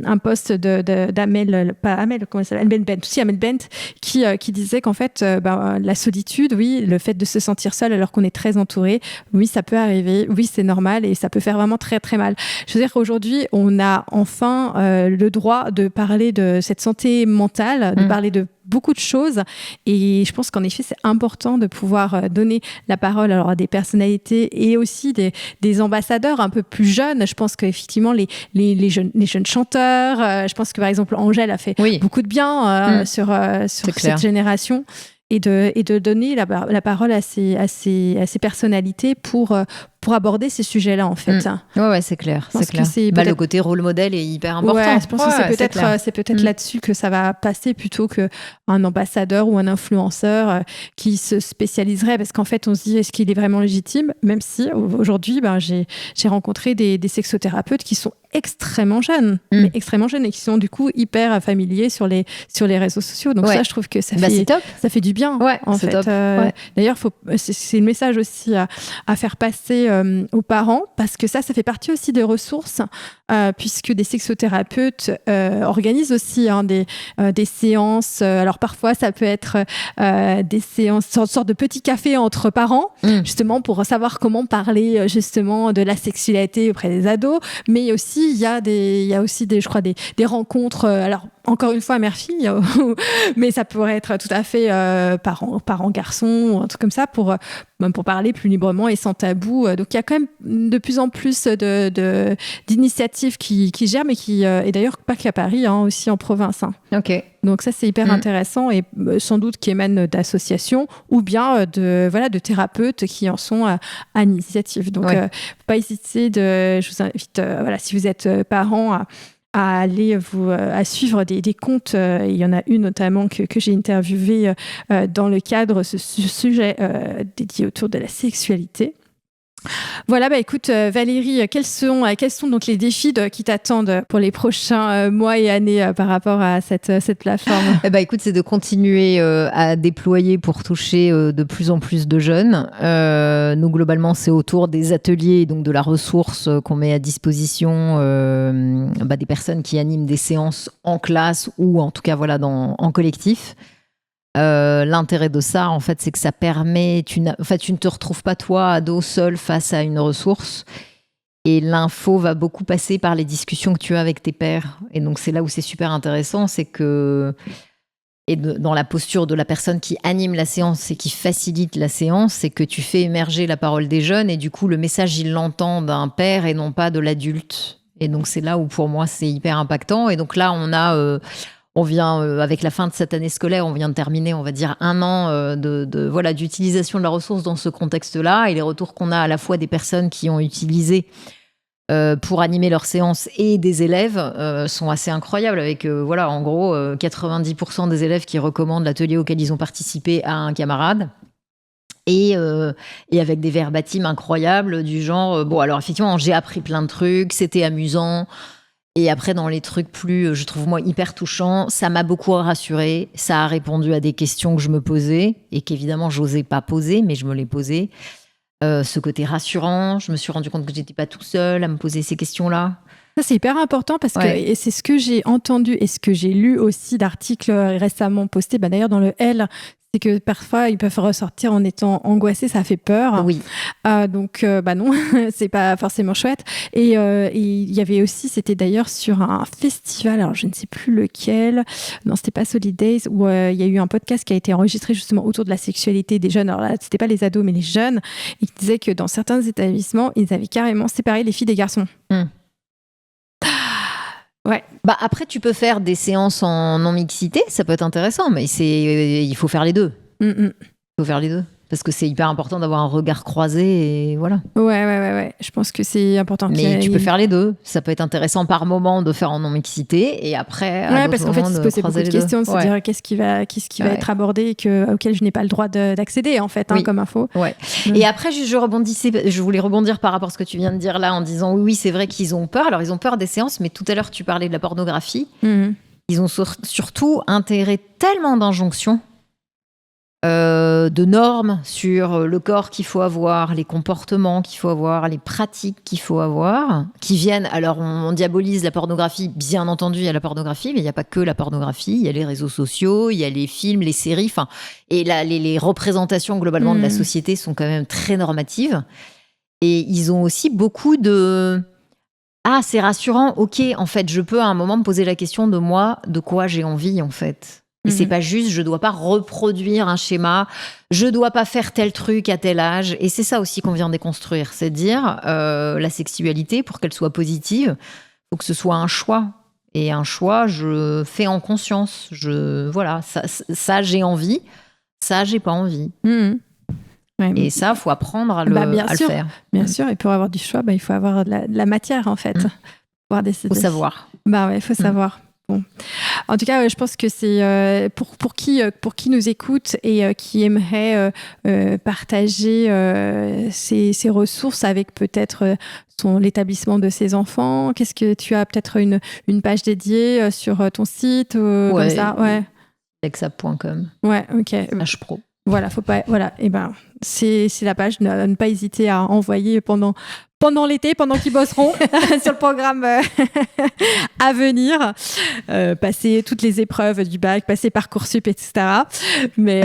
un post d'Amel, pas Amel, comment ça s'appelle, Amel Bent, qui disait qu'en fait, la solitude, oui, le fait de se sentir seul alors qu'on est très entouré, oui, ça peut arriver, oui, c'est normal et ça peut faire vraiment très, très mal. Je veux dire qu'aujourd'hui, on a enfin le droit de parler de cette santé mentale, de parler de beaucoup de choses et je pense qu'en effet c'est important de pouvoir donner la parole alors à des personnalités et aussi des ambassadeurs un peu plus jeunes. Je pense qu'effectivement les jeunes chanteurs, je pense que par exemple Angèle a fait beaucoup de bien sur cette génération et de donner la parole à ces personnalités pour pour aborder ces sujets-là, en fait. Ouais, c'est clair. Je pense que c'est le côté rôle modèle est hyper important. Ouais, je pense que c'est peut-être là-dessus que ça va passer plutôt qu'un ambassadeur ou un influenceur qui se spécialiserait, parce qu'en fait, on se dit, est-ce qu'il est vraiment légitime? Même si, aujourd'hui, j'ai rencontré des sexothérapeutes qui sont extrêmement jeunes, mais extrêmement jeunes, et qui sont du coup hyper familiers sur les réseaux sociaux. Donc ça, je trouve que ça fait du bien. Ouais, en fait. Top. D'ailleurs, c'est le message aussi à faire passer aux parents, parce que ça fait partie aussi des ressources, puisque des sexothérapeutes organisent aussi des séances. Alors parfois, ça peut être des séances, une sorte de petit café entre parents, justement pour savoir comment parler justement de la sexualité auprès des ados, mais aussi il y a aussi je crois des rencontres, alors encore une fois mère-fille, mais ça pourrait être tout à fait parents garçons ou un truc comme ça pour parler plus librement et sans tabou. Donc il y a quand même de plus en plus d'initiatives qui gèrent, mais et d'ailleurs pas qu'à Paris, aussi en province. Ok. Donc ça c'est hyper intéressant, et sans doute qui émane d'associations ou bien de thérapeutes qui en sont à l'initiative. Donc pas hésiter je vous invite, si vous êtes parents, à aller à suivre des comptes. Il y en a une notamment que j'ai interviewée dans le cadre de ce sujet dédié autour de la sexualité. Voilà, écoute Valérie, quels sont donc les défis qui t'attendent pour les prochains mois et années par rapport à cette plateforme? Écoute, c'est de continuer à déployer pour toucher de plus en plus de jeunes. Nous, globalement, c'est autour des ateliers, donc de la ressource qu'on met à disposition des personnes qui animent des séances en classe ou en tout cas en collectif. L'intérêt de ça, en fait, c'est que ça permet... tu ne te retrouves pas, toi, ado, seul face à une ressource. Et l'info va beaucoup passer par les discussions que tu as avec tes pairs. Et donc, c'est là où c'est super intéressant, c'est que... dans la posture de la personne qui anime la séance et qui facilite la séance, c'est que tu fais émerger la parole des jeunes, et du coup, le message, il l'entend d'un père et non pas de l'adulte. Et donc, c'est là où, pour moi, c'est hyper impactant. Et donc là, on vient, avec la fin de cette année scolaire, on vient de terminer, on va dire, 1 an d'utilisation de la ressource dans ce contexte-là. Et les retours qu'on a à la fois des personnes qui ont utilisé pour animer leurs séances et des élèves sont assez incroyables. Avec, en gros, 90% des élèves qui recommandent l'atelier auquel ils ont participé à un camarade. Et avec des verbatims incroyables du genre, alors effectivement, j'ai appris plein de trucs, c'était amusant. Et après, dans les trucs plus, je trouve moi, hyper touchants, ça m'a beaucoup rassurée. Ça a répondu à des questions que je me posais et qu'évidemment, j'osais pas poser, mais je me les posais. Ce côté rassurant, je me suis rendu compte que j'étais pas tout seul à me poser ces questions-là. Ça, c'est hyper important parce que et c'est ce que j'ai entendu et ce que j'ai lu aussi d'articles récemment postés, d'ailleurs dans le L, c'est que parfois ils peuvent ressortir en étant angoissés, ça fait peur. Oui. Donc non, c'est pas forcément chouette. Et il y avait aussi, c'était d'ailleurs sur un festival, alors je ne sais plus lequel, non c'était pas Solid Days, où il y a eu un podcast qui a été enregistré justement autour de la sexualité des jeunes. Alors là, c'était pas les ados mais les jeunes, et qui disaient que dans certains établissements, ils avaient carrément séparé les filles des garçons. Ouais. Après, tu peux faire des séances en non-mixité, ça peut être intéressant, mais il faut faire les deux. Il faut faire les deux. Parce que c'est hyper important d'avoir un regard croisé, et voilà. Ouais. Je pense que c'est important. Mais tu peux faire les deux. Ça peut être intéressant par moment de faire en non-mixité, et après, parce qu'en fait, il se posait beaucoup de questions, c'est-à-dire qu'est-ce qui va être abordé auquel je n'ai pas le droit d'accéder, en fait, comme info. Ouais. Et après, je voulais rebondir par rapport à ce que tu viens de dire là, en disant oui, c'est vrai qu'ils ont peur. Alors, ils ont peur des séances, mais tout à l'heure, tu parlais de la pornographie. Ils ont surtout intégré tellement d'injonctions, de normes sur le corps qu'il faut avoir, les comportements qu'il faut avoir, les pratiques qu'il faut avoir, qui viennent... Alors, on diabolise la pornographie, bien entendu, il y a la pornographie, mais il n'y a pas que la pornographie, il y a les réseaux sociaux, il y a les films, les séries, et là, les représentations globalement de la société sont quand même très normatives. Et ils ont aussi beaucoup de... Ah, c'est rassurant, ok, en fait, je peux à un moment me poser la question de moi, de quoi j'ai envie, en fait. Et c'est pas juste, je dois pas reproduire un schéma, je dois pas faire tel truc à tel âge. Et c'est ça aussi qu'on vient déconstruire, c'est dire la sexualité, pour qu'elle soit positive, faut que ce soit un choix. Et un choix, je fais en conscience. Ça j'ai envie, ça j'ai pas envie. Ouais. Et ça, il faut apprendre à le faire. Bien sûr, et pour avoir du choix, il faut avoir de la matière, en fait. Il faut savoir. Il faut savoir. Bon. En tout cas, je pense que c'est pour qui nous écoute et qui aimerait partager ses ressources avec peut-être l'établissement de ses enfants. Qu'est-ce que tu as peut-être une page dédiée sur ton site comme ça, silexap.com. Ouais, ok. /pro. Voilà, faut pas. Voilà, et c'est la page. Ne pas hésiter à envoyer pendant l'été, pendant qu'ils bosseront sur le programme à venir, passer toutes les épreuves du bac, passer Parcoursup, etc. Mais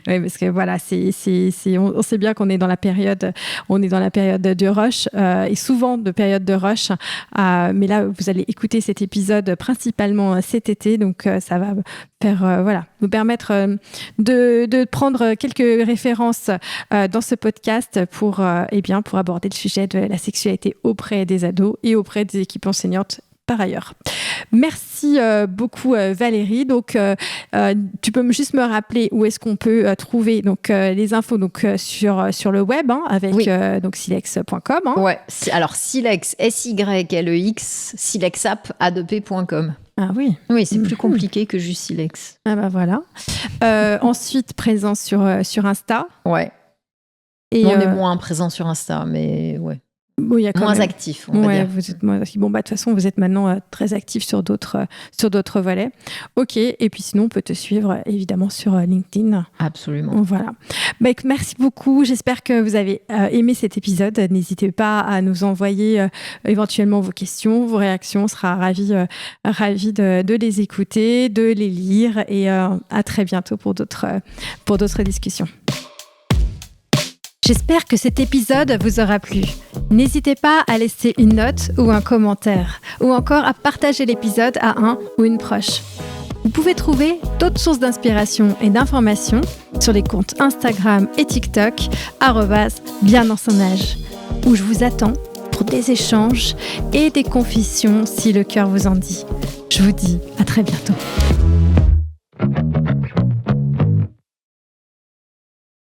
oui, parce que voilà, on sait bien qu'on est dans la période de rush et souvent de période de rush. Mais là, vous allez écouter cet épisode principalement cet été, donc ça va faire nous permettre de prendre quelques références dans ce podcast pour aborder le sujet de la sexualité auprès des ados et auprès des équipes enseignantes par ailleurs. Merci beaucoup Valérie. Donc tu peux juste me rappeler où est-ce qu'on peut trouver les infos sur le web avec donc silex.com. Ouais. Alors Silex SYLEX silexap a2p.com. Ah oui. Oui, c'est plus compliqué que juste Silex. Ah voilà. Ensuite présent sur Insta. Ouais. Et on est moins présent sur Insta, mais ouais. Bon, y a moins actif, on va dire. Vous êtes moins actif. Bon, de toute façon, vous êtes maintenant très actif sur d'autres volets. Ok, et puis sinon, on peut te suivre évidemment sur LinkedIn. Absolument. Voilà. Merci beaucoup. J'espère que vous avez aimé cet épisode. N'hésitez pas à nous envoyer éventuellement vos questions, vos réactions. On sera ravis de les écouter, de les lire et à très bientôt pour d'autres discussions. J'espère que cet épisode vous aura plu. N'hésitez pas à laisser une note ou un commentaire, ou encore à partager l'épisode à un ou une proche. Vous pouvez trouver d'autres sources d'inspiration et d'informations sur les comptes Instagram et TikTok @bien dans son âge, où je vous attends pour des échanges et des confessions si le cœur vous en dit. Je vous dis à très bientôt.